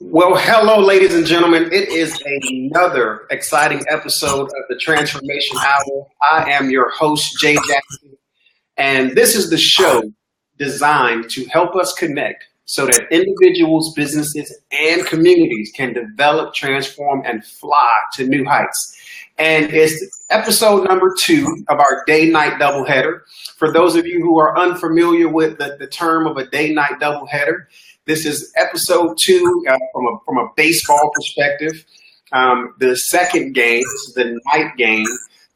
Well, hello, ladies and gentlemen. It is another exciting episode of the Transformation Hour. I am your host, Jay Jackson, and this is the show designed to help us connect so that individuals, businesses, and communities can develop, transform, and fly to new heights. And it's episode number 2 of our day-night doubleheader. For those of you who are unfamiliar with the term of a day-night doubleheader, this is episode 2 from a baseball perspective. The second game, this is the night game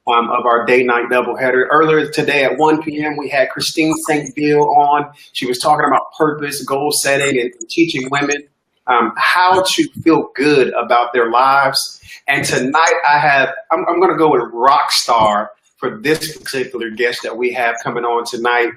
of our day-night doubleheader. Earlier today at 1 p.m., we had Christine St. Bill on. She was talking about purpose, goal setting, and teaching women how to feel good about their lives. And tonight I'm going to go with rock star for this particular guest that we have coming on tonight.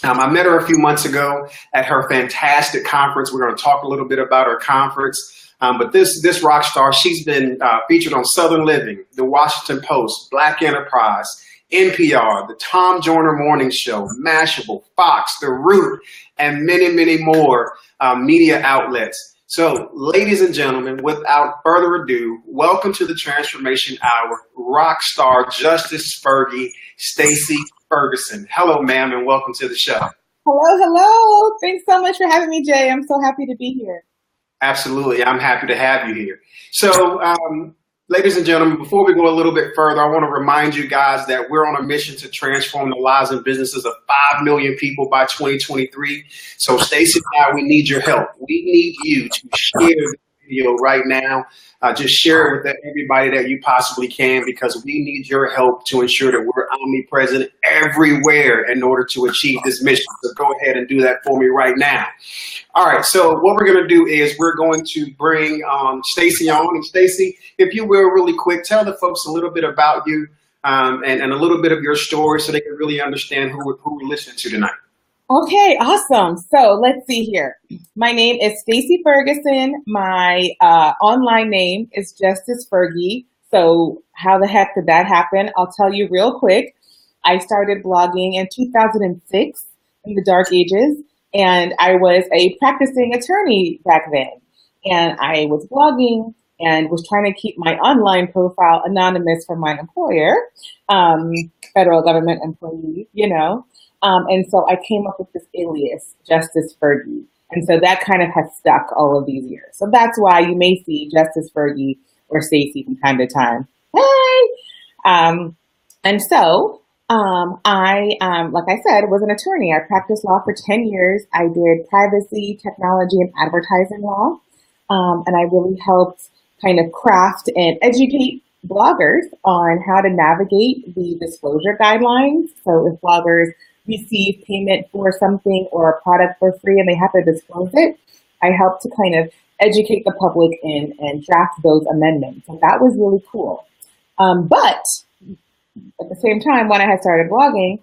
I met her a few months ago at her fantastic conference. We're going to talk a little bit about her conference. But this rock star, she's been featured on Southern Living, The Washington Post, Black Enterprise, NPR, the Tom Joyner Morning Show, Mashable, Fox, The Root, and many, many more media outlets. So, ladies and gentlemen, without further ado, welcome to the Transformation Hour, rock star Justice Fergie, Stacey Ferguson. Hello, ma'am, and welcome to the show. Hello. Thanks so much for having me, Jay. I'm so happy to be here. Absolutely. I'm happy to have you here. So, ladies and gentlemen, before we go a little bit further, I want to remind you guys that we're on a mission to transform the lives and businesses of 5 million people by 2023. So, Stacey and I, we need your help. We need you to share the video right now. Just share it with everybody that you possibly can, because we need your help to ensure that we're omnipresent everywhere in order to achieve this mission. So go ahead and do that for me right now. All right, so what we're going to do is we're going to bring Stacey on. And Stacey, if you will, really quick, tell the folks a little bit about you and a little bit of your story so they can really understand who we're listening to tonight. Okay, awesome. So let's see here. My name is Stacey Ferguson. My online name is Justice Fergie. So how the heck did that happen? I'll tell you real quick. I started blogging in 2006 in the dark ages, and I was a practicing attorney back then. And I was blogging and was trying to keep my online profile anonymous from my employer, federal government employee, and so I came up with this alias, Justice Fergie. And so that kind of has stuck all of these years. So that's why you may see Justice Fergie or Stacey from time to time. Hey! And so I, like I said, was an attorney. I practiced law for 10 years. I did privacy, technology, and advertising law. And I really helped kind of craft and educate bloggers on how to navigate the disclosure guidelines. So if bloggers receive payment for something or a product for free and they have to disclose it, I helped to kind of educate the public and draft those amendments. And that was really cool. But at the same time, when I had started blogging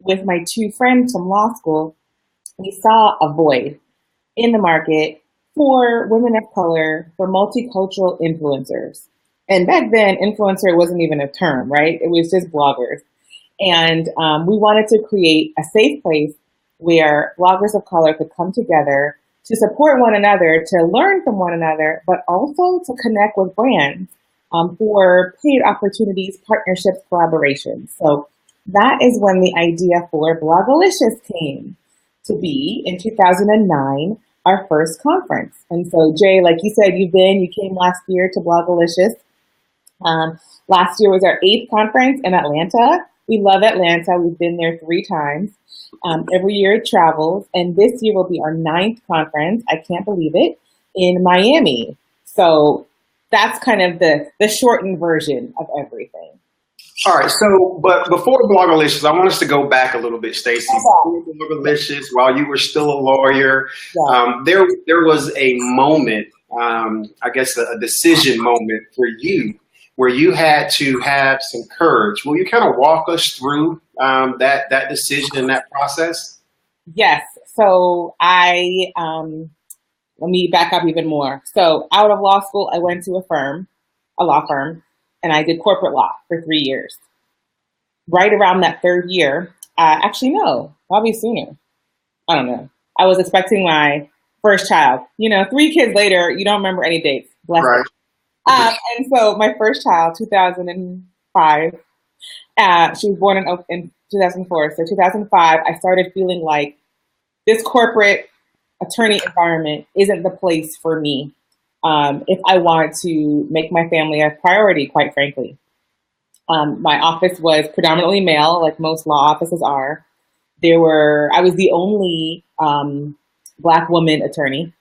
with my 2 friends from law school, we saw a void in the market for women of color, for multicultural influencers. And back then, influencer wasn't even a term, right? It was just bloggers. And we wanted to create a safe place where bloggers of color could come together to support one another, to learn from one another, but also to connect with brands for paid opportunities, partnerships, collaborations. So that is when the idea for Blogalicious came to be in 2009, our first conference. And so, Jay, like you said, you came last year to Blogalicious. Last year was our 8th conference in Atlanta. We love Atlanta. We've been there 3 times. Every year it travels. And this year will be our 9th conference. I can't believe it, in Miami. So that's kind of the shortened version of everything. All right. So, but before Blogalicious, I want us to go back a little bit, Stacey. Before Blogalicious, while you were still a lawyer, there was a moment, I guess a decision moment for you, where you had to have some courage. Will you kind of walk us through that decision and that process? Yes. So let me back up even more. So out of law school, I went to a law firm, and I did corporate law for 3 years. Right around that 3rd year, actually, no, probably sooner. I don't know. I was expecting my first child. 3 kids later, you don't remember any dates. Bless Right. her. And so my first child, 2005, she was born in 2004. So 2005, I started feeling like this corporate attorney environment isn't the place for me if I want to make my family a priority, quite frankly. My office was predominantly male, like most law offices are. I was the only Black woman attorney.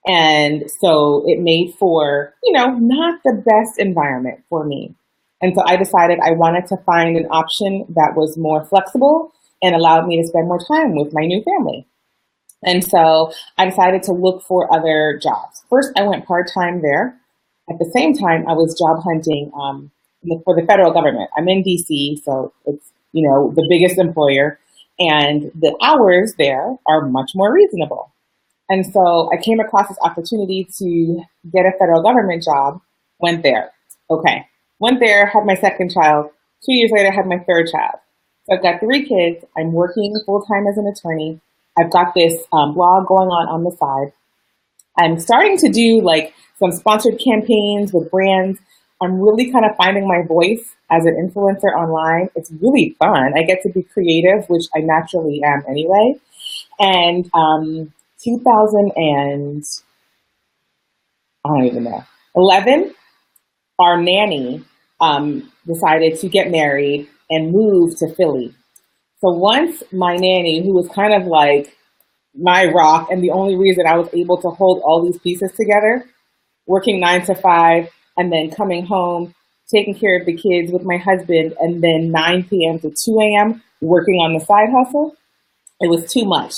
And so it made for, not the best environment for me. And so I decided I wanted to find an option that was more flexible and allowed me to spend more time with my new family. And so I decided to look for other jobs. First, I went part-time there. At the same time, I was job hunting for the federal government. I'm in DC, so it's, the biggest employer. And the hours there are much more reasonable. And so I came across this opportunity to get a federal government job, went there. Okay. Went there, had my second child. 2 years later, had my third child. So I've got 3 kids. I'm working full-time as an attorney. I've got this blog going on the side. I'm starting to do like some sponsored campaigns with brands. I'm really kind of finding my voice as an influencer online. It's really fun. I get to be creative, which I naturally am anyway. And 11, our nanny decided to get married and move to Philly. So once my nanny, who was kind of like my rock and the only reason I was able to hold all these pieces together, working 9 to 5 and then coming home, taking care of the kids with my husband, and then 9 p.m. to 2 a.m. working on the side hustle, it was too much.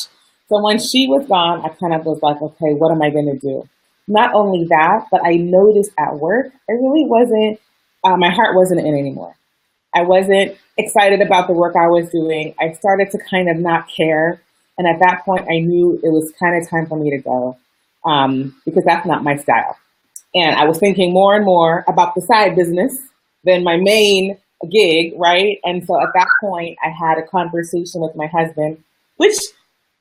So when she was gone, I kind of was like, okay, what am I going to do? Not only that, but I noticed at work, I really wasn't, my heart wasn't in it anymore. I wasn't excited about the work I was doing. I started to kind of not care. And at that point, I knew it was kind of time for me to go because that's not my style. And I was thinking more and more about the side business than my main gig, right? And so at that point, I had a conversation with my husband, which,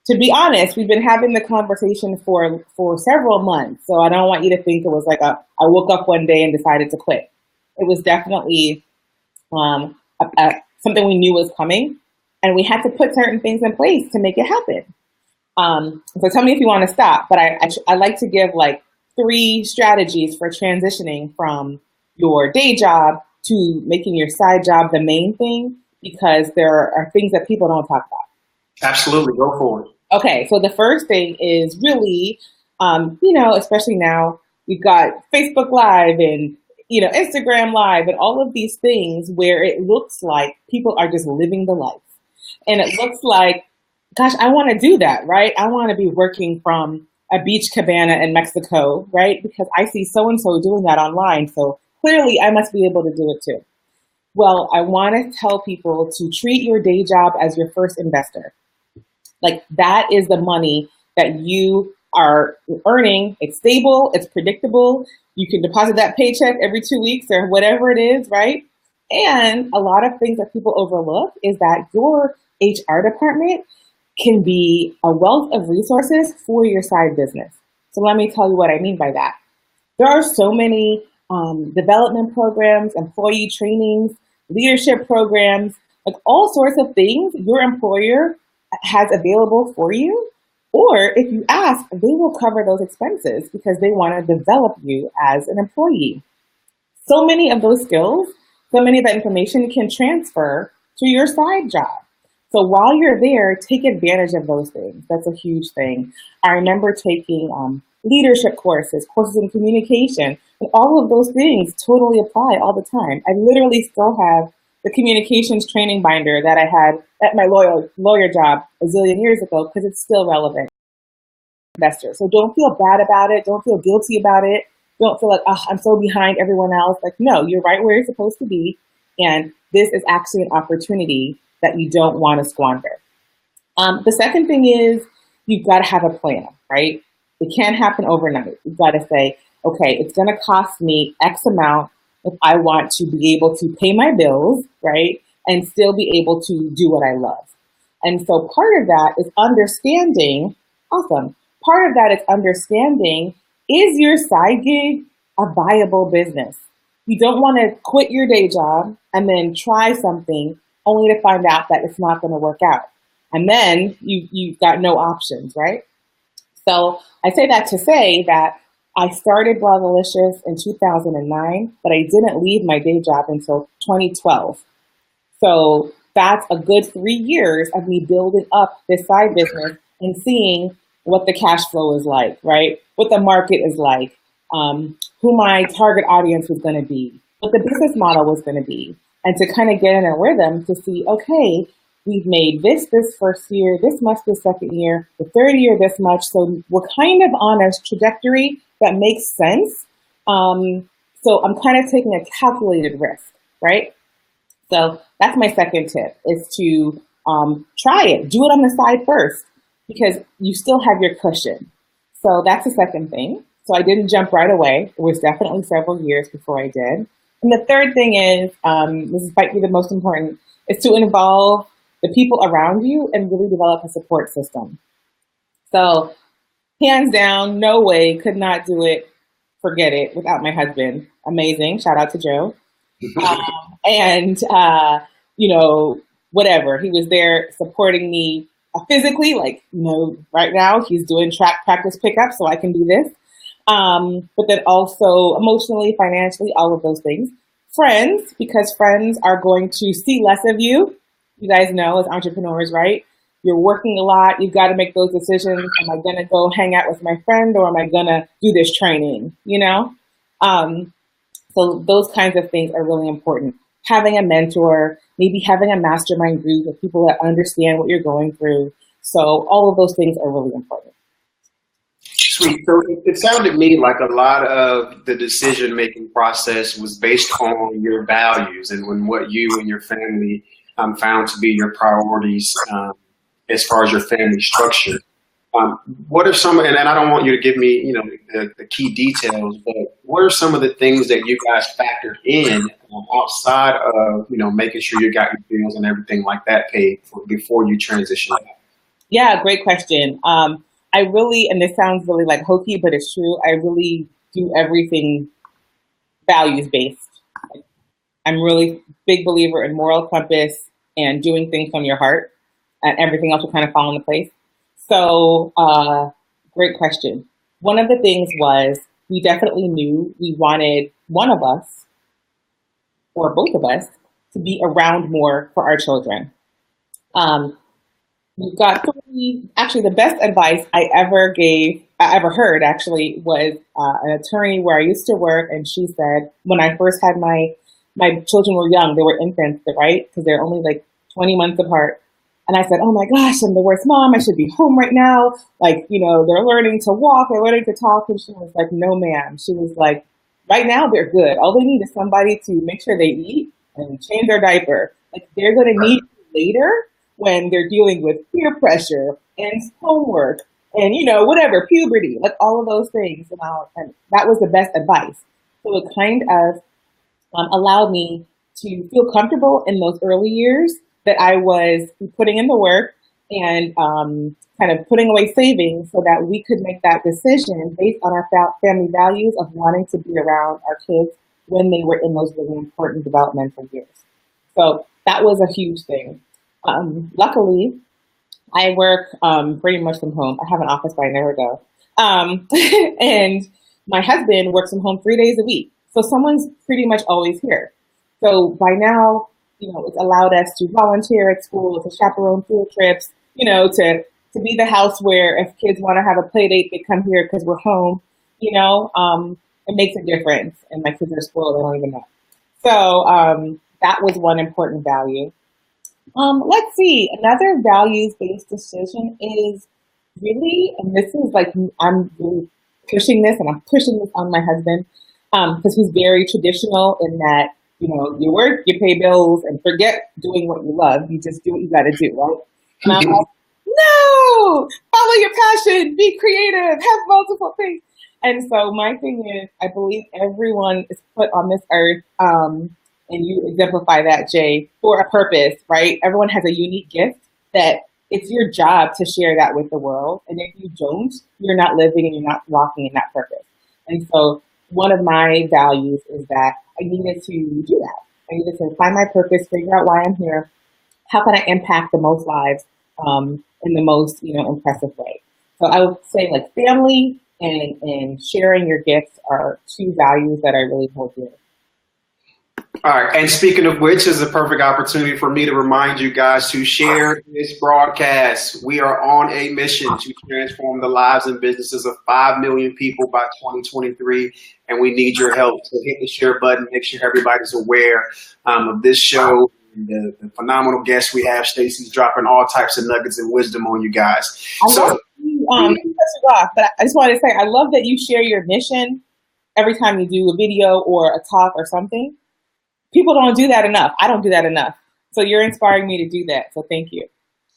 to be honest, we've been having the conversation for several months. So I don't want you to think it was like I woke up one day and decided to quit. It was definitely something we knew was coming, and we had to put certain things in place to make it happen. So tell me if you want to stop, but I like to give like 3 strategies for transitioning from your day job to making your side job the main thing, because there are things that people don't talk about. Absolutely. Go for it. Okay, so the first thing is really, especially now, we've got Facebook Live and, Instagram Live and all of these things where it looks like people are just living the life. And it looks like, gosh, I want to do that, right? I want to be working from a beach cabana in Mexico, right? Because I see so-and-so doing that online. So clearly I must be able to do it too. Well, I want to tell people to treat your day job as your first investor. Like, that is the money that you are earning. It's stable, it's predictable. You can deposit that paycheck every 2 weeks or whatever it is, right? And a lot of things that people overlook is that your HR department can be a wealth of resources for your side business. So let me tell you what I mean by that. There are so many development programs, employee trainings, leadership programs, like all sorts of things your employer has available for you. Or if you ask, they will cover those expenses because they want to develop you as an employee. So many of those skills, so many of that information can transfer to your side job. So while you're there, take advantage of those things. That's a huge thing. I remember taking leadership courses in communication, and all of those things totally apply all the time. I literally still have the communications training binder that I had at my lawyer job a zillion years ago because it's still relevant. Investor. So don't feel bad about it. Don't feel guilty about it. Don't feel like, oh, I'm so behind everyone else. Like, no, you're right where you're supposed to be. And this is actually an opportunity that you don't want to squander. The second thing is you've got to have a plan, right? It can't happen overnight. You've got to say, okay, it's going to cost me X amount if I want to be able to pay my bills, right? And still be able to do what I love. And so part of that is understanding, part of that is understanding, is your side gig a viable business? You don't want to quit your day job and then try something only to find out that it's not going to work out. And then you've got no options, right? So I say that to say that I started Blogalicious in 2009, but I didn't leave my day job until 2012. So that's a good 3 years of me building up this side business and seeing what the cash flow is like, right? What the market is like, who my target audience was going to be, what the business model was going to be, and to kind of get in a rhythm to see, okay, we've made this first year, this much this second year, the third year this much. So we're kind of on a trajectory that makes sense. So I'm kind of taking a calculated risk, right? So that's my second tip, is to try it. Do it on the side first, because you still have your cushion. So that's the second thing. So I didn't jump right away. It was definitely several years before I did. And the third thing is, this might be the most important, is to involve the people around you and really develop a support system. So hands down, no way, could not do it, forget it, without my husband. Amazing. Shout out to Joe. And, whatever. He was there supporting me physically, like, right now he's doing track practice pickup so I can do this. But then also emotionally, financially, all of those things. Friends, because friends are going to see less of you. You guys know, as entrepreneurs, right? You're working a lot. You've got to make those decisions. Am I going to go hang out with my friend, or am I going to do this training? So those kinds of things are really important. Having a mentor, maybe having a mastermind group of people that understand what you're going through. So all of those things are really important. Sweet. So it sounded to me like a lot of the decision-making process was based on your values and when what you and your family found to be your priorities as far as your family structure. What are some, and I don't want you to give me, the key details, but what are some of the things that you guys factored in outside of, making sure you got your bills and everything like that paid before you transition? Yeah, great question. I really, and this sounds really like hokey, but it's true. I really do everything values-based. I'm really big believer in moral compass and doing things from your heart, and everything else will kind of fall into place. So, great question. One of the things was, we definitely knew we wanted one of us, or both of us, to be around more for our children. We've got actually the best advice I ever heard actually was an attorney where I used to work, and she said, when I first had my children were young, they were infants, right? Because they're only like 20 months apart. And I said, oh my gosh, I'm the worst mom. I should be home right now. Like, they're learning to walk, they're learning to talk. And she was like, no, ma'am. She was like, right now they're good. All they need is somebody to make sure they eat and change their diaper. Like, they're going to need you later when they're dealing with peer pressure and homework and, whatever, puberty, like all of those things. And that was the best advice. So it kind of allowed me to feel comfortable in those early years that I was putting in the work and kind of putting away savings so that we could make that decision based on our family values of wanting to be around our kids when they were in those really important developmental years. So that was a huge thing. Luckily, I work pretty much from home. I have an office, but I never go. And my husband works from home 3 days a week. So someone's pretty much always here. So by now, it's allowed us to volunteer at school, to chaperone field trips, to be the house where if kids want to have a play date, they come here because we're home, it makes a difference. And my kids are spoiled, I don't even know. So that was one important value. Let's see, another values-based decision is really, and this is like, I'm really pushing this, and I'm pushing this on my husband, because he's very traditional in that, you work, you pay bills, and forget doing what you love. You just do what you got to do, right? And I'm like, no, follow your passion, be creative, have multiple things. And so my thing is, I believe everyone is put on this earth, and you exemplify that, Jay, for a purpose, right? Everyone has a unique gift that it's your job to share that with the world. And if you don't, you're not living and you're not walking in that purpose. And so one of my values is that I needed to do that. I needed to find my purpose, figure out why I'm here. How can I impact the most lives in the most, impressive way? So I would say like family and sharing your gifts are two values that I really hold dear. All right, and speaking of which, is a perfect opportunity for me to remind you guys to share this broadcast. We are on a mission to transform the lives and businesses of 5 million people by 2023, and we need your help. So hit the share button, make sure everybody's aware of this show. The phenomenal guests we have. Stacey's dropping all types of nuggets and wisdom on you guys. But I just wanted to say, I love that you share your mission every time you do a video or a talk or something. People don't do that enough. I don't do that enough. So you're inspiring me to do that. So thank you.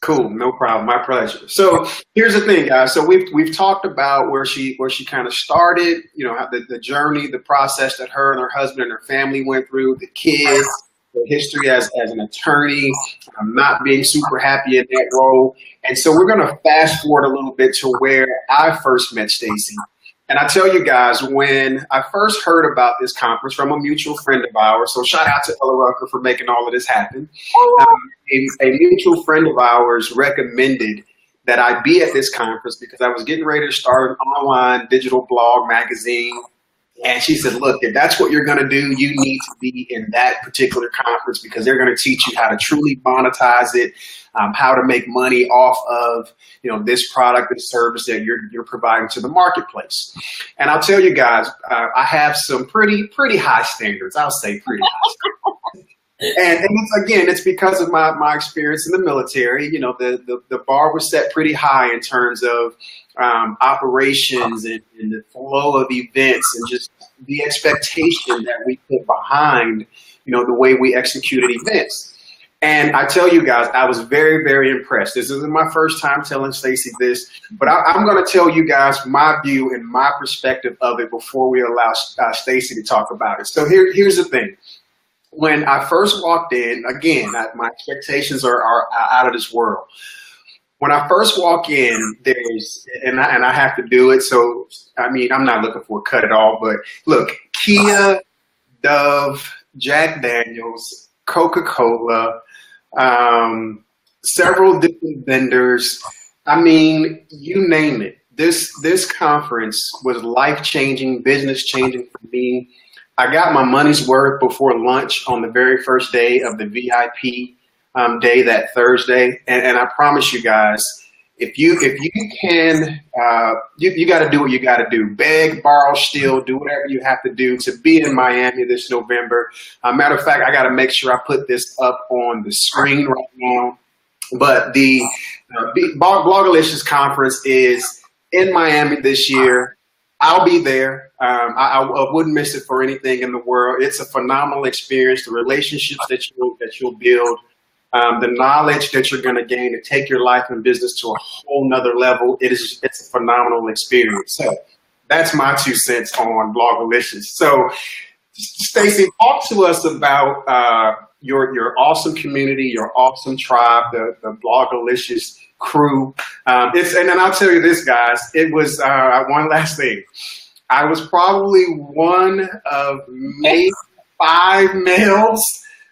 Cool, no problem, my pleasure. So here's the thing, guys. So we've talked about where she kind of started, how the journey, the process that her and her husband and her family went through, the kids, the history as an attorney, not being super happy in that role. And so we're going to fast forward a little bit to where I first met Stacey. And I tell you guys, when I first heard about this conference from a mutual friend of ours, so shout out to Ella Rucker for making all of this happen. A mutual friend of ours recommended that I be at this conference because I was getting ready to start an online digital blog magazine. And she said, look, if that's what you're going to do, you need to be in that particular conference because they're going to teach you how to truly monetize it, how to make money off of, this product and service that you're providing to the marketplace. And I'll tell you guys, I have some pretty high standards. I'll say pretty high standards. And it's because of my experience in the military. The bar was set pretty high in terms of operations and the flow of events and just the expectation that we put behind, the way we executed events. And I tell you guys, I was very, very impressed. This isn't my first time telling Stacey this, but I'm going to tell you guys my view and my perspective of it before we allow Stacey to talk about it. So here's the thing. When I first walked in, again, my expectations are out of this world. When I first walk in, and I have to do it. So, I'm not looking for a cut at all, but look, Kia, Dove, Jack Daniels, Coca-Cola, several different vendors. You name it. This conference was life-changing, business-changing for me. I got my money's worth before lunch on the very first day of the VIP day that Thursday, and I promise you guys, if you can, you got to do what you got to do. Beg, borrow, steal, do whatever you have to do to be in Miami this November. Matter of fact, I got to make sure I put this up on the screen right now. But the Blogalicious conference is in Miami this year. I'll be there. I wouldn't miss it for anything in the world. It's a phenomenal experience. The relationships that you'll build. The knowledge that you're going to gain to take your life and business to a whole nother level, it's a phenomenal experience. So that's my 2 cents on Blogalicious. So Stacey, talk to us about your awesome community, your awesome tribe, the Blogalicious crew. And then I'll tell you this, guys, it was one last thing. I was probably one of maybe 5 males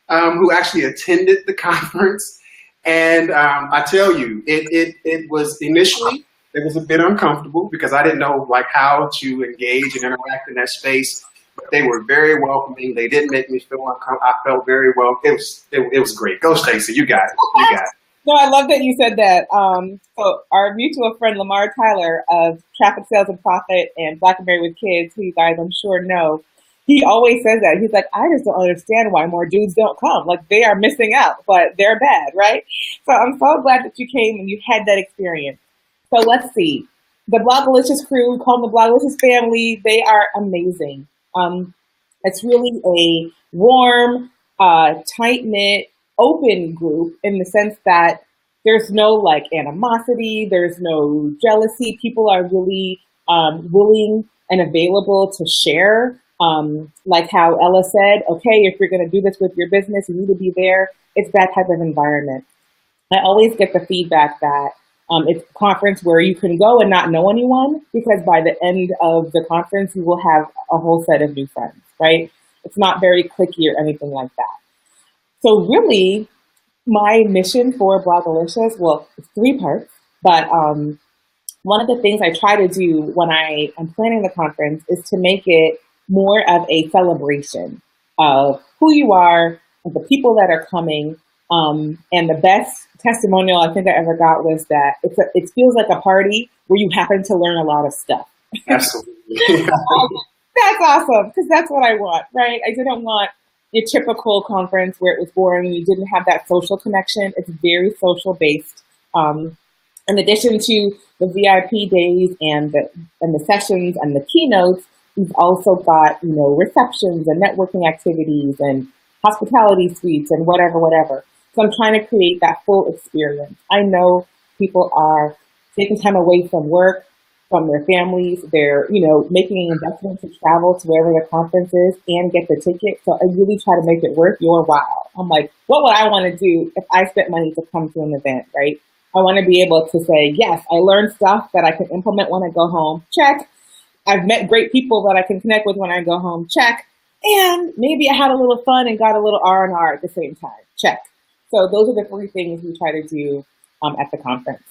who actually attended the conference. And I tell you, it was initially, it was a bit uncomfortable because I didn't know how to engage and interact in that space. But they were very welcoming. They didn't make me feel uncomfortable. I felt very well. It was great. Go, Stacey. You got it. You got it. No, I love that you said that. So our mutual friend, Lamar Tyler of Traffic Sales and Profit and Black and Married with Kids, who you guys I'm sure know, he always says that. He's like, I just don't understand why more dudes don't come. They are missing out, but they're bad, right? So I'm so glad that you came and you had that experience. So let's see. The Blogalicious crew, we call them the Blogalicious family. They are amazing. It's really a warm, tight-knit, open group in the sense that there's no animosity, there's no jealousy. People are really willing and available to share. Like how Ella said, okay, if you're going to do this with your business, you need to be there. It's that type of environment. I always get the feedback that it's a conference where you can go and not know anyone because by the end of the conference, you will have a whole set of new friends, right? It's not very cliquey or anything like that. So really, my mission for Blogalicious, well, it's three parts, but one of the things I try to do when I am planning the conference is to make it more of a celebration of who you are, of the people that are coming. And the best testimonial I think I ever got was that it feels like a party where you happen to learn a lot of stuff. Absolutely. That's awesome because that's what I want, right? I didn't want your typical conference where it was boring. You didn't have that social connection. It's very social based. In addition to the VIP days and the sessions and the keynotes, we've also got receptions and networking activities and hospitality suites and whatever. So I'm trying to create that full experience. I know people are taking time away from work, from their families. They're making an investment to travel to wherever the conference is and get the ticket. So I really try to make it worth your while. I'm like, what would I want to do if I spent money to come to an event, right? I want to be able to say, yes, I learned stuff that I can implement when I go home. Check. I've met great people that I can connect with when I go home. Check. And maybe I had a little fun and got a little R&R at the same time. Check. So those are the three things we try to do at the conference.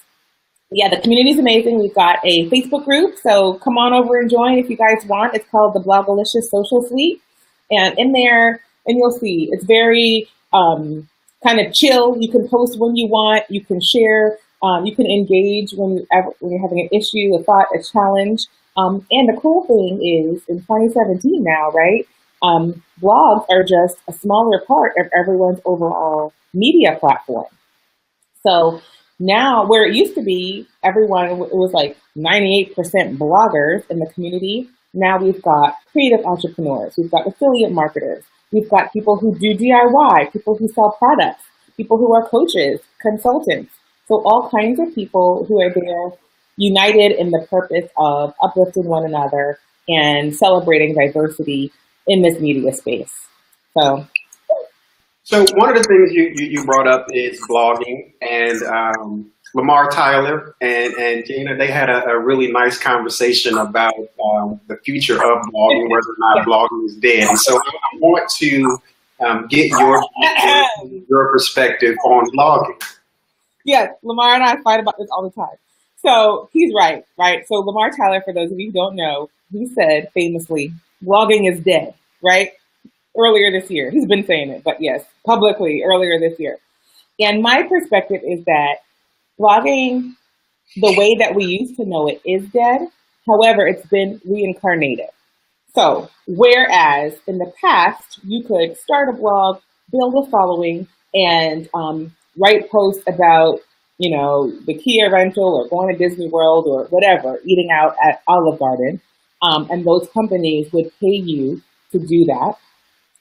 Yeah, the community is amazing. We've got a Facebook group, so come on over and join if you guys want. It's called the Blogalicious Social Suite. And in there, and you'll see, it's very kind of chill. You can post when you want. You can share. You can engage when you're having an issue, a thought, a challenge. And the cool thing is, in 2017 now, right, blogs are just a smaller part of everyone's overall media platform. So now, where it used to be, it was like 98% bloggers in the community. Now we've got creative entrepreneurs. We've got affiliate marketers. We've got people who do DIY, people who sell products, people who are coaches, consultants. So all kinds of people who are there united in the purpose of uplifting one another and celebrating diversity in this media space. So one of the things you brought up is blogging, and Lamar Tyler and Gina, they had a really nice conversation about the future of blogging, whether or not blogging is dead. And so I want to get your perspective on blogging. Yes, Lamar and I fight about this all the time. So he's right? So Lamar Tyler, for those of you who don't know, he said famously, blogging is dead, right? Earlier this year. He's been saying it, but yes, publicly earlier this year. And my perspective is that blogging, the way that we used to know it, is dead. However, it's been reincarnated. So whereas in the past, you could start a blog, build a following, and write posts about, the Kia rental or going to Disney World or whatever, eating out at Olive Garden. And those companies would pay you to do that.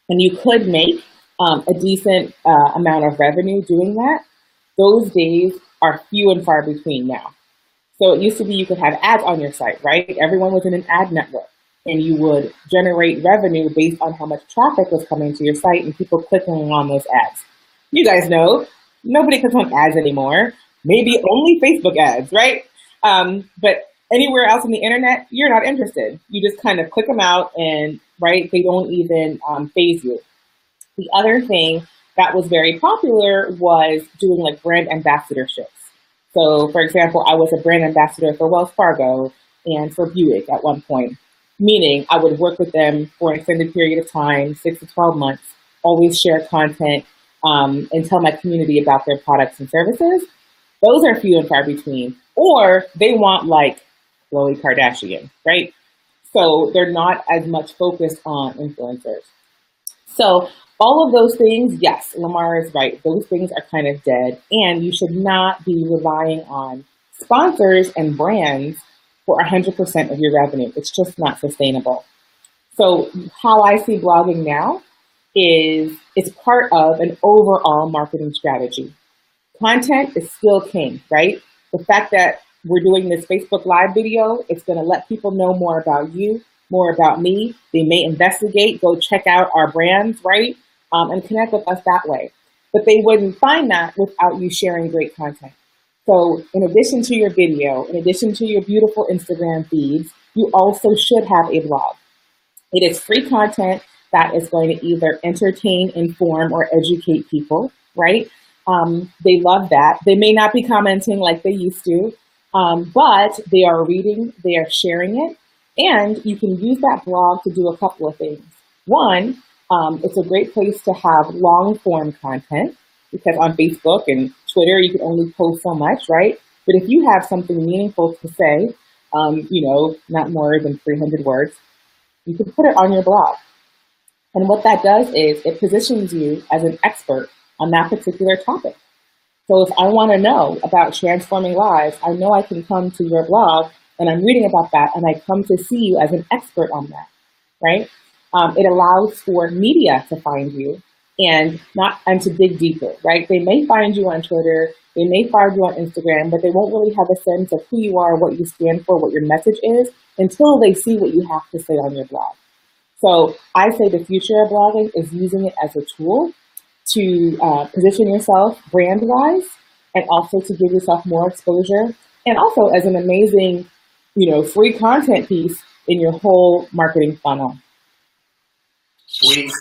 And you could make a decent amount of revenue doing that. Those days are few and far between now. So it used to be you could have ads on your site, right? Everyone was in an ad network, and you would generate revenue based on how much traffic was coming to your site and people clicking on those ads. You guys know, nobody clicks on ads anymore. Maybe only Facebook ads, right? But anywhere else on the internet, you're not interested. You just kind of click them out and, right, they don't even phase you. The other thing that was very popular was doing like brand ambassadorships. So for example, I was a brand ambassador for Wells Fargo and for Buick at one point, meaning I would work with them for an extended period of time, 6 to 12 months, always share content and tell my community about their products and services. Those are few and far between. Or they want like Khloe Kardashian, right? So they're not as much focused on influencers. So all of those things, yes, Lamar is right. Those things are kind of dead. And you should not be relying on sponsors and brands for 100% of your revenue. It's just not sustainable. So how I see blogging now is it's part of an overall marketing strategy. Content is still king, right? The fact that we're doing this Facebook Live video, it's going to let people know more about you, more about me. They may investigate, go check out our brands, right? And connect with us that way. but they wouldn't find that without you sharing great content. So in addition to your video, in addition to your beautiful Instagram feeds, you also should have a blog. It is free content that is going to either entertain, inform, or educate people, right? They love that. They may not be commenting like they used to, but they are reading, they are sharing it, and you can use that blog to do a couple of things. One, it's a great place to have long-form content, because on Facebook and Twitter, you can only post so much, right? But if you have something meaningful to say, not more than 300 words, you can put it on your blog. And what that does is it positions you as an expert on that particular topic. So if I want to know about transforming lives, I know I can come to your blog and I'm reading about that and I come to see you as an expert on that, right? It allows for media to find you and to dig deeper, right? They may find you on Twitter, they may find you on Instagram, but they won't really have a sense of who you are, what you stand for, what your message is, until they see what you have to say on your blog. So I say the future of blogging is using it as a tool to position yourself brand-wise and also to give yourself more exposure and also as an amazing, free content piece in your whole marketing funnel. Sweet.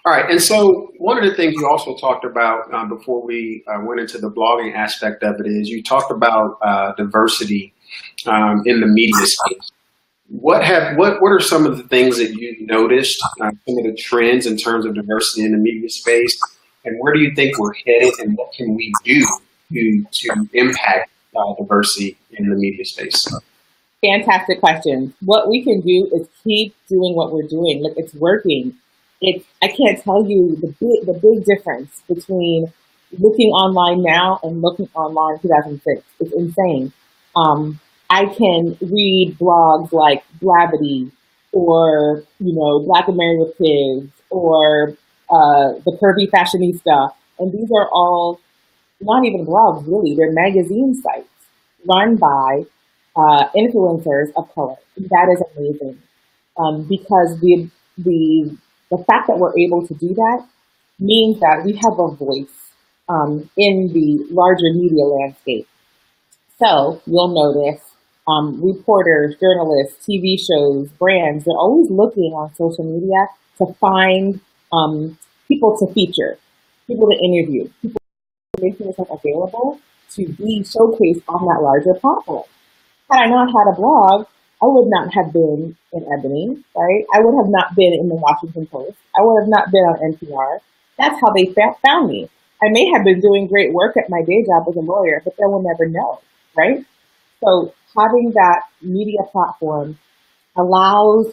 All right. And so one of the things you also talked about before we went into the blogging aspect of it is you talked about diversity in the media space. What are some of the things that you noticed, some of the trends in terms of diversity in the media space, and where do you think we're headed, and what can we do to impact diversity in the media space? Fantastic question. What we can do is keep doing what we're doing. Look, it's working. I can't tell you the big difference between looking online now and looking online in 2006. It's insane. I can read blogs like Gravity or, Black and Married with Kids or The Curvy Fashionista. And these are all not even blogs, really. They're magazine sites run by influencers of color. That is amazing because the fact that we're able to do that means that we have a voice in the larger media landscape. So you'll notice reporters, journalists, TV shows, brands, they're always looking on social media to find people to feature, people to interview, people making themselves available to be showcased on that larger platform. Had I not had a blog, I would not have been in Ebony, right? I would have not been in the Washington Post. I would have not been on NPR. That's how they found me. I may have been doing great work at my day job as a lawyer, but they will never know, right? So having that media platform allows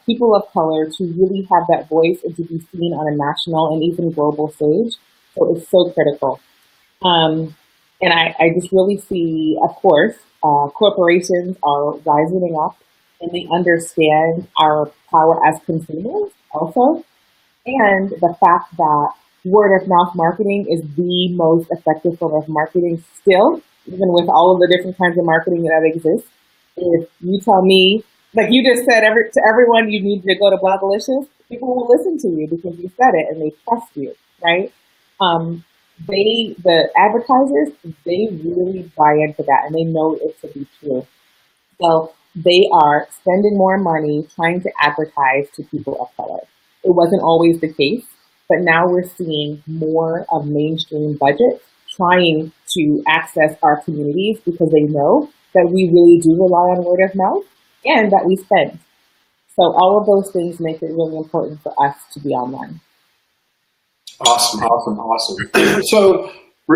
people of color to really have that voice and to be seen on a national and even global stage. So it's so critical. And I just really see, of course, corporations are rising up and they understand our power as consumers also. And the fact that word of mouth marketing is the most effective form of marketing still, even with all of the different kinds of marketing that exists. If you tell me, like you just said to everyone, you need to go to Blogalicious, people will listen to you because you said it and they trust you, right? The advertisers, they really buy into that and they know it to be true. So they are spending more money trying to advertise to people of color. It wasn't always the case, but now we're seeing more of mainstream budgets trying to access our communities because they know that we really do rely on word of mouth and that we spend. So all of those things make it really important for us to be online. Awesome. So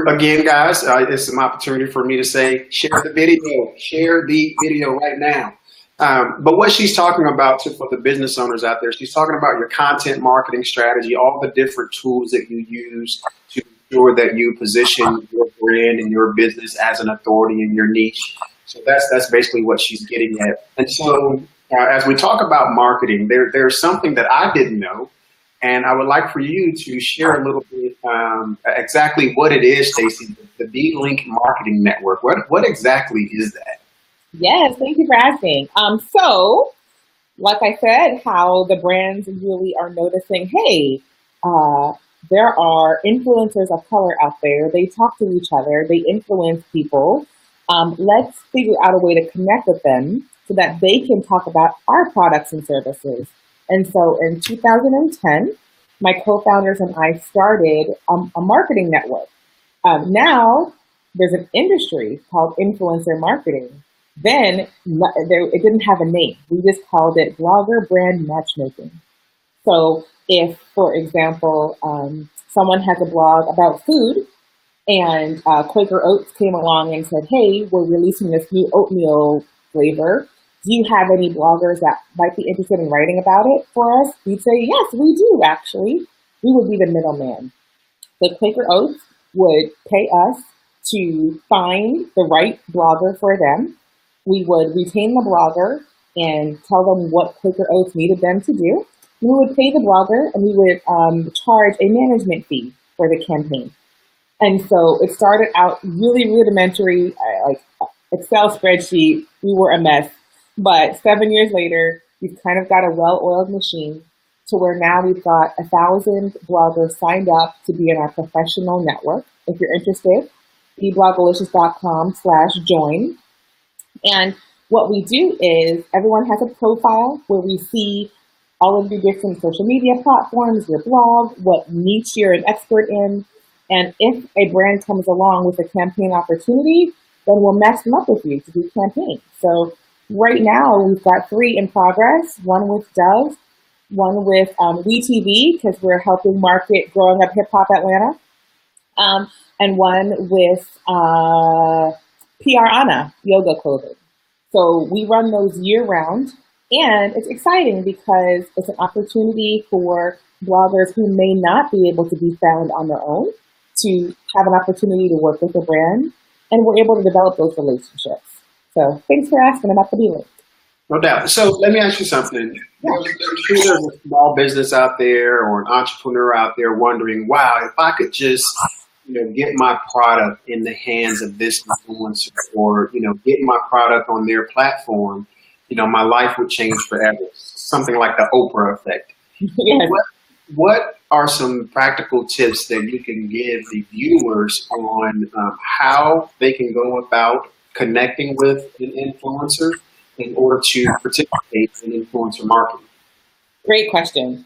again, guys, this is an opportunity for me to say, share the video right now. But what she's talking about for the business owners out there, she's talking about your content marketing strategy, all the different tools that you use to ensure that you position your brand and your business as an authority in your niche. So that's basically what she's getting at. And so as we talk about marketing, there's something that I didn't know. And I would like for you to share a little bit exactly what it is, Stacey, the B-Link Marketing Network. What exactly is that? Yes, thank you for asking. So, like I said, how the brands really are noticing, hey, there are influencers of color out there. They talk to each other. They influence people. Let's figure out a way to connect with them so that they can talk about our products and services. And so in 2010, my co-founders and I started a marketing network. Now there's an industry called influencer marketing. Then it didn't have a name. We just called it blogger brand matchmaking. So if, for example, someone has a blog about food and Quaker Oats came along and said, hey, we're releasing this new oatmeal flavor. Do you have any bloggers that might be interested in writing about it for us? We'd say, yes, we do, actually. We would be the middleman. The Quaker Oats would pay us to find the right blogger for them. We would retain the blogger and tell them what Quaker Oats needed them to do. We would pay the blogger and we would charge a management fee for the campaign. And so it started out really rudimentary, like Excel spreadsheet. We were a mess. But 7 years later, we've kind of got a well-oiled machine to where now we've got 1,000 bloggers signed up to be in our professional network. If you're interested, bloggalicious.com/join. And what we do is everyone has a profile where we see all of your different social media platforms, your blog, what niche you're an expert in. And if a brand comes along with a campaign opportunity, then we'll match them up with you to do campaigns. So right now we've got 3 in progress, one with Dove, one with WeTV, because we're helping market Growing Up Hip Hop Atlanta, and one with PR Anna Yoga Clothing. So we run those year round, and it's exciting because it's an opportunity for bloggers who may not be able to be found on their own to have an opportunity to work with a brand, and we're able to develop those relationships. So thanks for asking about the B-Link. No doubt. So let me ask you something. Yeah. I'm sure there's a small business out there or an entrepreneur out there wondering, wow, if I could just get my product in the hands of this influencer or, get my product on their platform, my life would change forever. Something like the Oprah effect. Yes. What are some practical tips that you can give the viewers on how they can go about connecting with an influencer in order to participate in influencer marketing? Great question.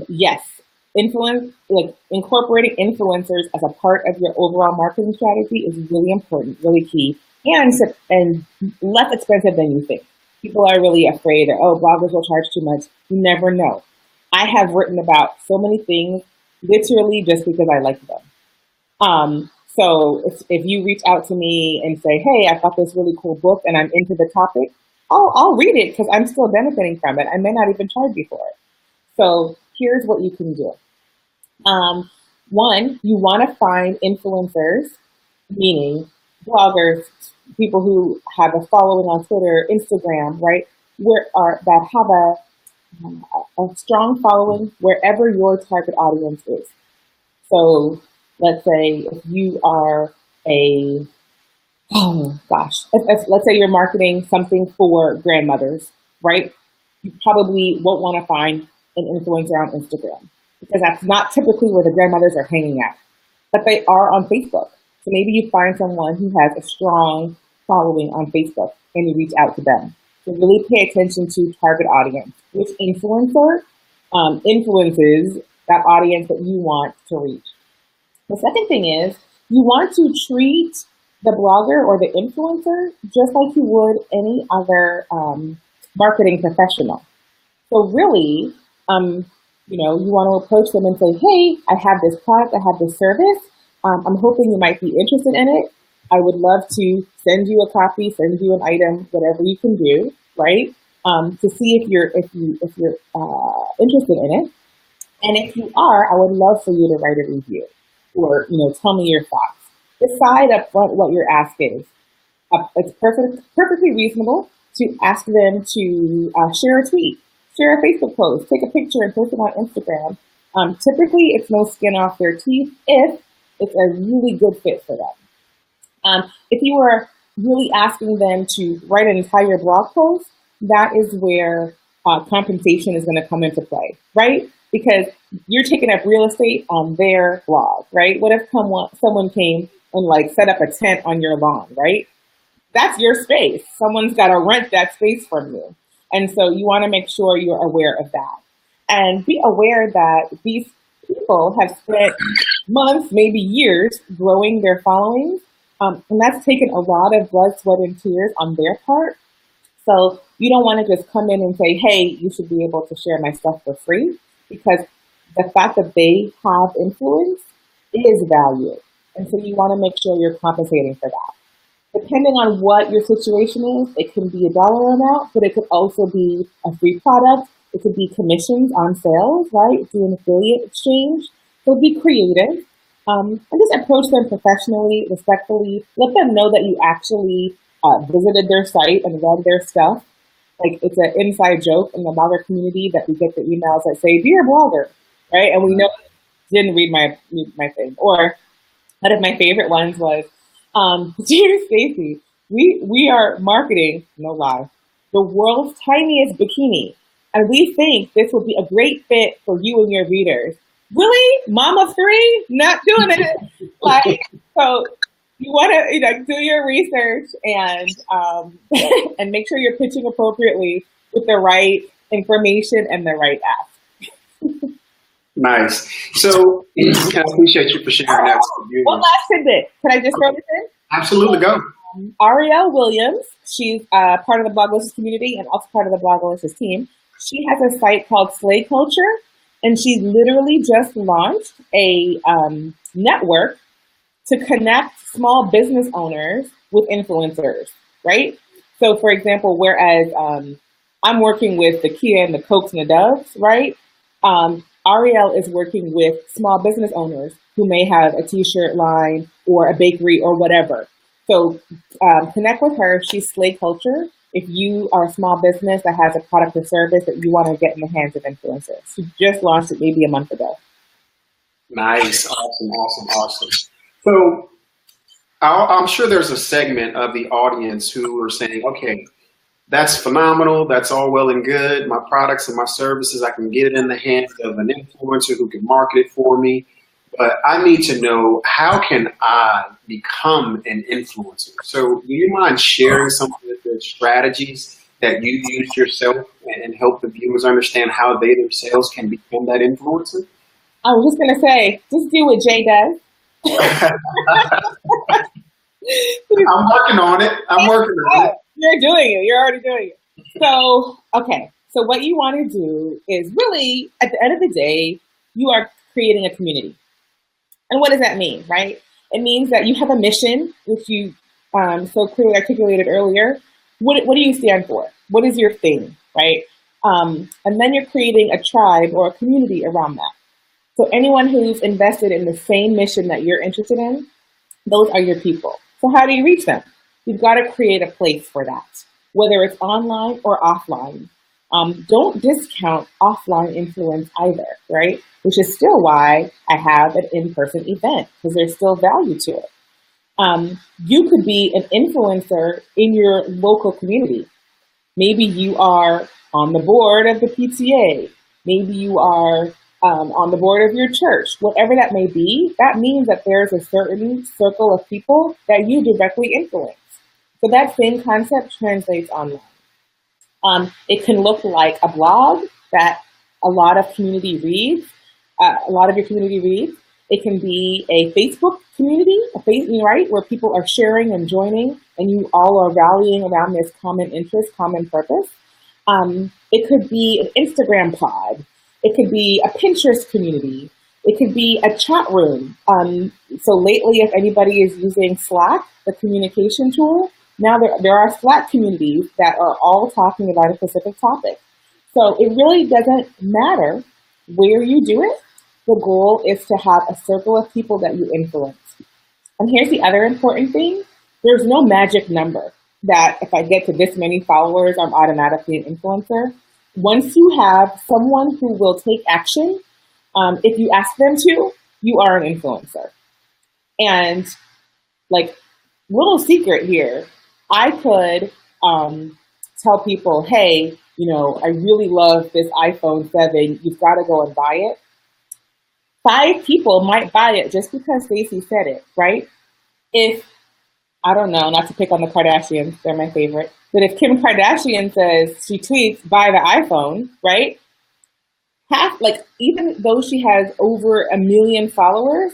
Yes, incorporating influencers as a part of your overall marketing strategy is really important, really key, and less expensive than you think. People are really afraid that, bloggers will charge too much. You never know. I have written about so many things literally just because I like them. So if you reach out to me and say, hey, I got this really cool book and I'm into the topic, I'll read it because I'm still benefiting from it. I may not even charge you for it. So here's what you can do. One, you want to find influencers, meaning bloggers, people who have a following on Twitter, Instagram, right, that have a strong following wherever your target audience is. So let's say if you are let's say you're marketing something for grandmothers, right? You probably won't want to find an influencer on Instagram because that's not typically where the grandmothers are hanging out, but they are on Facebook. So maybe you find someone who has a strong following on Facebook and you reach out to them. So really pay attention to target audience. Which influencer influences that audience that you want to reach. The second thing is you want to treat the blogger or the influencer just like you would any other marketing professional. So really, you want to approach them and say, hey, I have this product, I have this service. I'm hoping you might be interested in it. I would love to send you a copy, send you an item, whatever you can do, right? To see if you're interested in it. And if you are, I would love for you to write a review or, tell me your thoughts. Decide up front what your ask is. It's perfectly reasonable to ask them to share a tweet, share a Facebook post, take a picture and post it on Instagram. Typically, it's no skin off their teeth if it's a really good fit for them. If you are really asking them to write an entire blog post, that is where compensation is going to come into play, right? because you're taking up real estate on their blog, right? What if someone came and like set up a tent on your lawn, right? That's your space. Someone's got to rent that space from you. And so you want to make sure you're aware of that. And be aware that these people have spent months, maybe years, growing their followings. And that's taken a lot of blood, sweat, and tears on their part. So you don't want to just come in and say, hey, you should be able to share my stuff for free, because the fact that they have influence is value. And so you want to make sure you're compensating for that. Depending on what your situation is, it can be a dollar amount, but it could also be a free product. It could be commissions on sales, right? Do an affiliate exchange. So be creative. And just approach them professionally, respectfully. Let them know that you actually visited their site and read their stuff. Like, it's an inside joke in the blogger community that we get the emails that say, "Dear blogger," right? And we know you didn't read my thing. Or one of my favorite ones was, "Dear Stacy, we are marketing, no lie, the world's tiniest bikini, and we think this would be a great fit for you and your readers." Really? Mama 3? Not doing it. Like, so you want to, do your research and and make sure you're pitching appropriately with the right information and the right ask. Nice. So I appreciate you for sharing that. One last tidbit. Can I just throw this in? Absolutely, go. Arielle Williams, she's part of the Bloglicious community and also part of the Bloglicious team. She has a site called Slay Culture, and she literally just launched a network to connect small business owners with influencers, right? So, for example, whereas I'm working with the Kia and the Cokes and the Doves, right? Arielle is working with small business owners who may have a t-shirt line or a bakery or whatever. So connect with her. She's Slay Culture. If you are a small business that has a product or service that you want to get in the hands of influencers. She just launched it maybe a month ago. Nice. Awesome. So I'm sure there's a segment of the audience who are saying, okay, that's phenomenal. That's all well and good. My products and my services, I can get it in the hands of an influencer who can market it for me. But I need to know, how can I become an influencer? So do you mind sharing some of the strategies that you use yourself and help the viewers understand how they themselves can become that influencer? I was just going to say, just do what Jay does. I'm working on it. You're doing it. You're already doing it. So, okay. So what you want to do is really, at the end of the day, you are creating a community. And what does that mean, right? It means that you have a mission, which you so clearly articulated earlier. What do you stand for? What is your thing, right? And then you're creating a tribe or a community around that. So anyone who's invested in the same mission that you're interested in, those are your people. So how do you reach them? You've got to create a place for that, whether it's online or offline. Don't discount offline influence either, right? Which is still why I have an in-person event, because there's still value to it. You could be an influencer in your local community. Maybe you are on the board of the PTA. Maybe you are on the board of your church. Whatever that may be, that means that there's a certain circle of people that you directly influence. So that same concept translates online. It can look like a blog that a lot of community reads. Your community reads. It can be a Facebook community, right, where people are sharing and joining, and you all are rallying around this common interest, common purpose. It could be an Instagram pod. It could be a Pinterest community. It could be a chat room. So lately, if anybody is using Slack, the communication tool, now there are Slack communities that are all talking about a specific topic. So it really doesn't matter where you do it. The goal is to have a circle of people that you influence. And here's the other important thing. There's no magic number that if I get to this many followers, I'm automatically an influencer. Once you have someone who will take action, if you ask them to, you are an influencer. And like, little secret here, I could tell people, hey, I really love this iPhone 7. You've got to go and buy it. 5 people might buy it just because Stacey said it, right? If, I don't know, not to pick on the Kardashians, they're my favorite, but if Kim Kardashian says, she tweets, buy the iPhone, right? Even though she has over 1 million followers,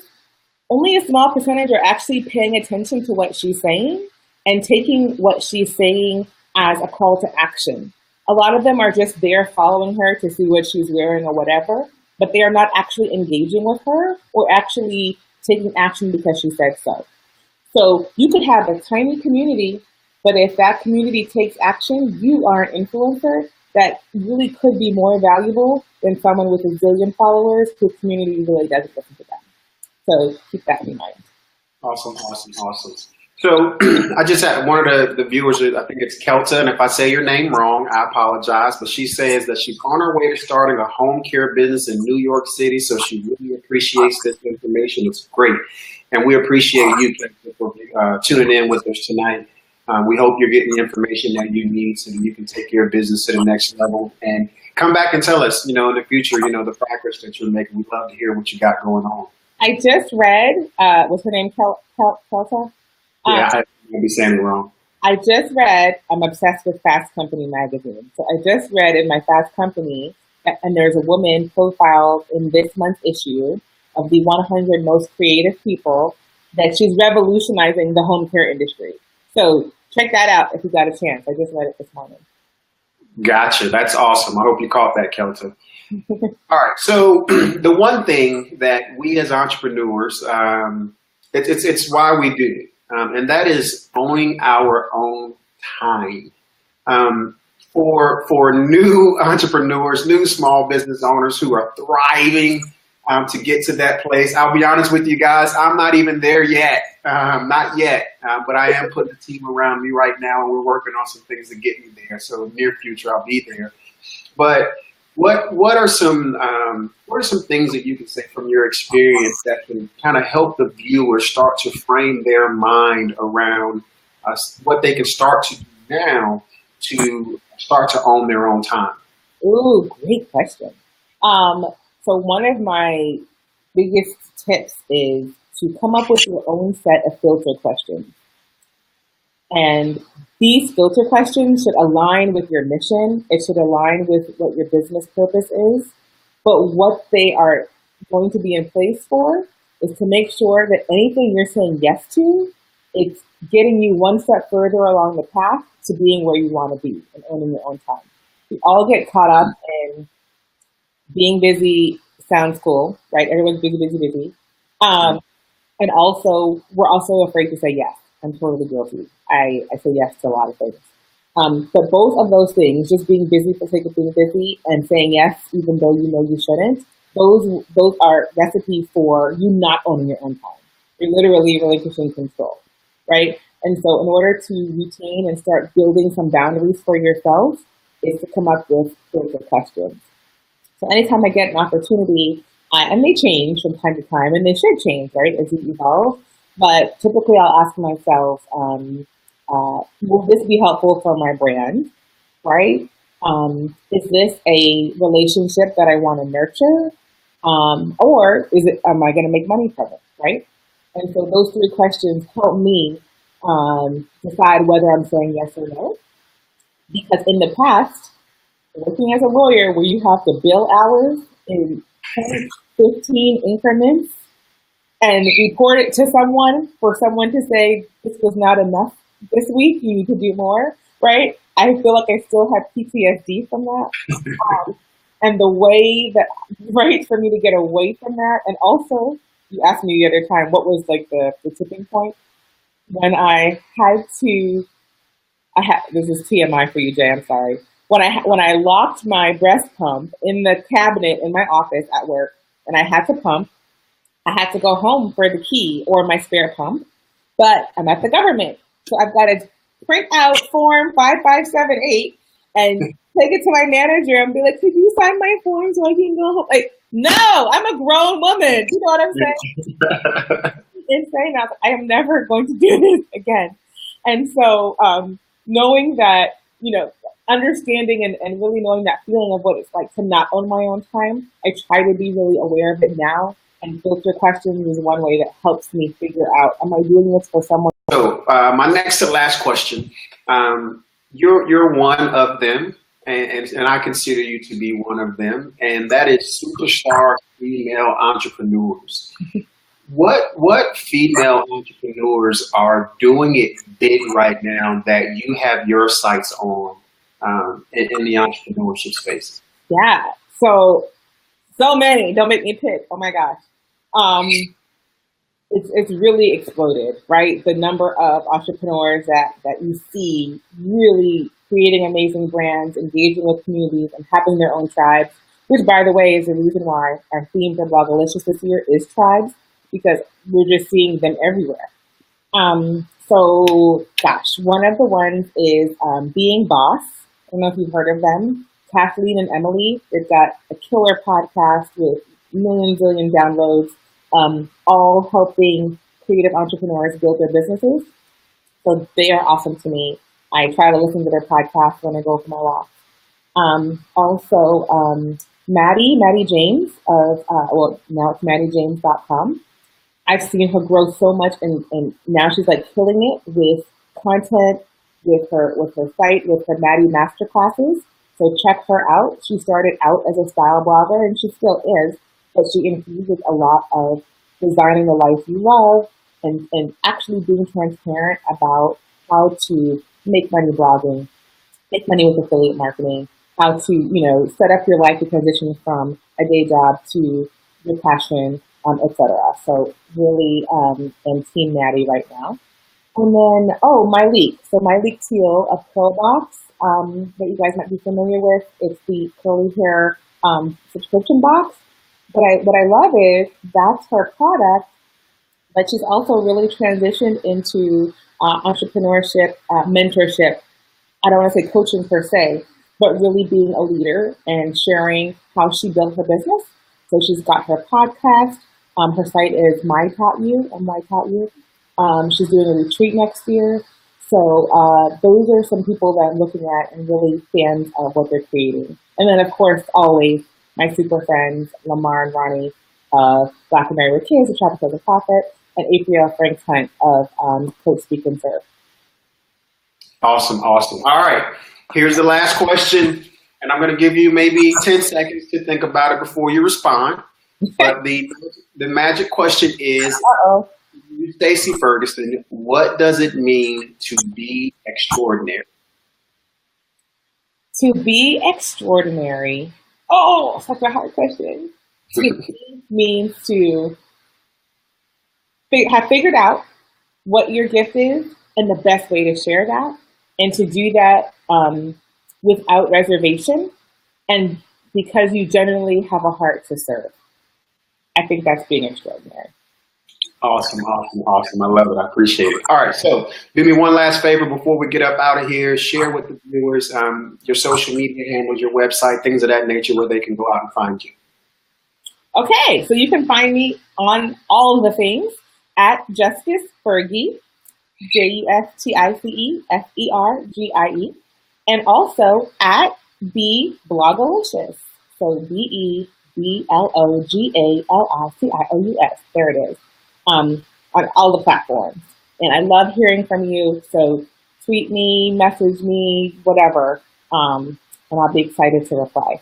only a small percentage are actually paying attention to what she's saying and taking what she's saying as a call to action. A lot of them are just there following her to see what she's wearing or whatever, but they are not actually engaging with her or actually taking action because she said so. So you could have a tiny community, but if that community takes action, you are an influencer that really could be more valuable than someone with a zillion followers whose community really doesn't listen to them. So keep that in mind. Awesome. So I just had one of the viewers, I think it's Kelta, and if I say your name wrong, I apologize, but she says that she's on her way to starting a home care business in New York City, so she really appreciates this information. It's great. And we appreciate you, Kelta, for tuning in with us tonight. We hope you're getting the information that you need so that you can take your business to the next level and come back and tell us, in the future, the progress that you're making. We'd love to hear what you got going on. I just read, what's her name, Kelta? Yeah, I might be saying it wrong. I just read, I'm obsessed with Fast Company magazine. So I just read in my Fast Company, and there's a woman profiled in this month's issue of the 100 most creative people that she's revolutionizing the home care industry. So check that out if you got a chance. I just read it this morning. Gotcha. That's awesome. I hope you caught that, Kelta. All right. So the one thing that we as entrepreneurs, it's why we do it. And that is owning our own time. For new entrepreneurs, new small business owners who are thriving to get to that place. I'll be honest with you guys, I'm not even there yet. Not yet, but I am putting a team around me right now, and we're working on some things to get me there. So near future, I'll be there. But what are some things that you can say from your experience that can kind of help the viewer start to frame their mind around what they can start to do now to start to own their own time? Ooh, great question. So one of my biggest tips is to come up with your own set of filter questions. And these filter questions should align with your mission. It should align with what your business purpose is. But what they are going to be in place for is to make sure that anything you're saying yes to, it's getting you one step further along the path to being where you want to be and owning your own time. We all get caught up in being busy. Sounds cool, right? Everyone's busy. And also, we're also afraid to say yes. I'm totally guilty. I say yes to a lot of things. But both of those things, just being busy for the sake of being busy and saying yes even though you know you shouldn't, those are recipes for you not owning your own time. You're literally relinquishing control, right? And so in order to retain and start building some boundaries for yourself is to come up with filter questions. So anytime I get an opportunity, and they change from time to time, and they should change, right, as you evolve, but typically I'll ask myself, will this be helpful for my brand, right? Is this a relationship that I want to nurture? Or am I going to make money from it, right? And so those 3 questions help me decide whether I'm saying yes or no. Because in the past, working as a lawyer where you have to bill hours in 10, 15 increments and report it to someone for someone to say this was not enough this week, you need to do more, right? I feel like I still have PTSD from that. And the way that, right, for me to get away from that. And also, you asked me the other time, what was like the tipping point? When I had to, this is TMI for you, Jay, I'm sorry. When I locked my breast pump in the cabinet in my office at work, and I had to pump, I had to go home for the key or my spare pump, but I'm at the government. So I've got to print out form 5578 and take it to my manager and be like, could you sign my form so I can go home? Like, no, I'm a grown woman. You know what I'm saying? Insane. I am never going to do this again. And so knowing that, understanding and really knowing that feeling of what it's like to not own my own time, I try to be really aware of it now. And filter questions is one way that helps me figure out, am I doing this for someone? So my next to last question, you're one of them, and I consider you to be one of them, and that is superstar female entrepreneurs. What female entrepreneurs are doing it big right now that you have your sights on in the entrepreneurship space? Yeah, so many. Don't make me pick. Oh my gosh. It's really exploded, right? The number of entrepreneurs that you see really creating amazing brands, engaging with communities, and having their own tribes, which, by the way, is the reason why our theme for Blogalicious this year is tribes, because we're just seeing them everywhere. So, gosh, one of the ones is Being Boss. I don't know if you've heard of them. Kathleen and Emily, they've got a killer podcast with zillion downloads, all helping creative entrepreneurs build their businesses. So they are awesome to me. I try to listen to their podcast when I go for my walk. Also, Maddie James of, now it's maddiejames.com. I've seen her grow so much, and now she's like killing it with content, with her site, with her Maddie Masterclasses. So check her out. She started out as a style blogger, and she still is, but she infuses a lot of designing the life you love and actually being transparent about how to make money blogging, make money with affiliate marketing, how to, set up your life to transition from a day job to your passion, etc. So really am Team Maddie right now. And then, Myleik. So Myleik Teal of Curlbox, that you guys might be familiar with. It's the curly hair subscription box. What I love is that's her product, but she's also really transitioned into entrepreneurship, mentorship. I don't want to say coaching per se, but really being a leader and sharing how she built her business. So she's got her podcast. Her site is My Taught You, and My Taught You. She's doing a retreat next year. So those are some people that I'm looking at and really fans of what they're creating. And then, of course, always my super friends, Lamar and Ronnie of Black and Married with Kids, the Tropic of the Prophet, and April Franks Hunt of Coach Speak and Serve. Awesome. All right. Here's the last question, and I'm going to give you maybe 10 seconds to think about it before you respond. But the magic question is, Stacey Ferguson, what does it mean to be extraordinary? To be extraordinary. Oh, such a hard question. To be means to have figured out what your gift is and the best way to share that, and to do that without reservation, and because you genuinely have a heart to serve. I think that's being extraordinary. Awesome. I love it. I appreciate it. All right. So do me one last favor before we get up out of here. Share with the viewers your social media handles, your website, things of that nature where they can go out and find you. Okay. So you can find me on all of the things at Justice Fergie, JUSTICE FERGIE, and also at the Blogalicious. So BEBLOGALICIOUS. There it is. On all the platforms. And I love hearing from you. So tweet me, message me, whatever. And I'll be excited to reply.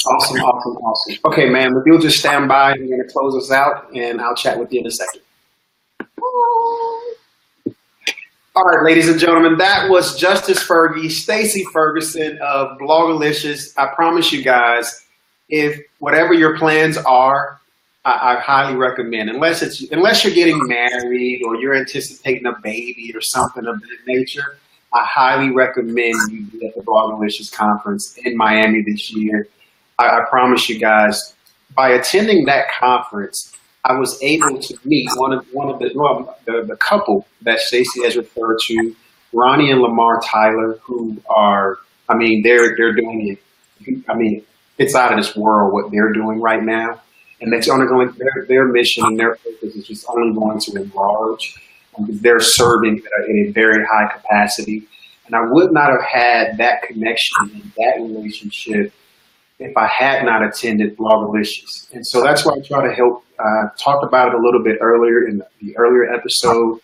Awesome. Okay, ma'am, if you'll just stand by, I'm going to close us out, and I'll chat with you in a second. All right, ladies and gentlemen, that was Justice Fergie, Stacey Ferguson of Blogalicious. I promise you guys, if whatever your plans are, I highly recommend, unless you're getting married or you're anticipating a baby or something of that nature, I highly recommend you be at the Blogalicious conference in Miami this year. I promise you guys, by attending that conference, I was able to meet one of the couple that Stacey has referred to, Ronnie and Lamar Tyler, who are, they're doing it. It's out of this world what they're doing right now. And that's only going, their mission and their purpose is just only going to enlarge. They're serving at a very high capacity. And I would not have had that connection and that relationship if I had not attended Blogalicious. And so that's why I try to help talk about it a little bit earlier in the earlier episode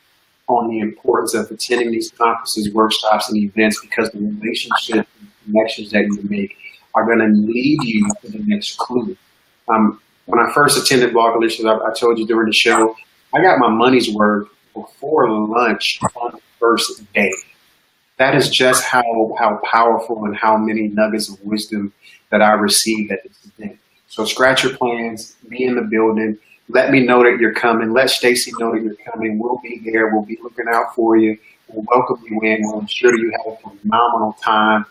on the importance of attending these conferences, workshops, and events, because the relationship and connections that you make are going to lead you to the next clue. When I first attended Blogalicious, I told you during the show, I got my money's worth before lunch on the first day. That is just how powerful and how many nuggets of wisdom that I received at this event. So scratch your plans, be in the building, let me know that you're coming, let Stacy know that you're coming. We'll be there, we'll be looking out for you, we'll welcome you in, we'll ensure you have a phenomenal time.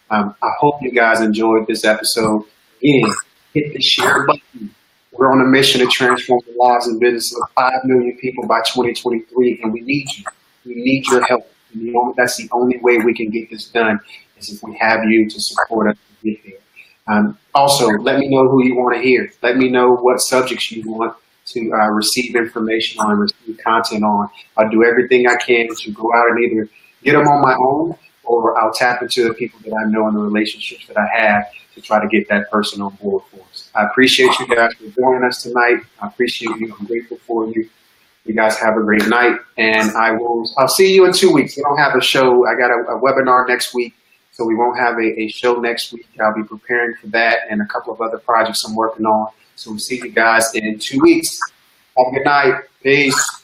I hope you guys enjoyed this episode. Again, hit the share button. We're on a mission to transform the lives and business of 5 million people by 2023, and we need you. We need your help. That's the only way we can get this done, is if we have you to support us to get there. Also, let me know who you want to hear. Let me know what subjects you want to receive information on, receive content on. I'll do everything I can to go out and either get them on my own, or I'll tap into the people that I know and the relationships that I have to try to get that person on board for us. I appreciate you guys for joining us tonight. I appreciate you. I'm grateful for you. You guys have a great night, and I'll see you in 2 weeks. We don't have a show. I got a webinar next week, so we won't have a show next week. I'll be preparing for that and a couple of other projects I'm working on. So we'll see you guys in 2 weeks. Have a good night. Peace.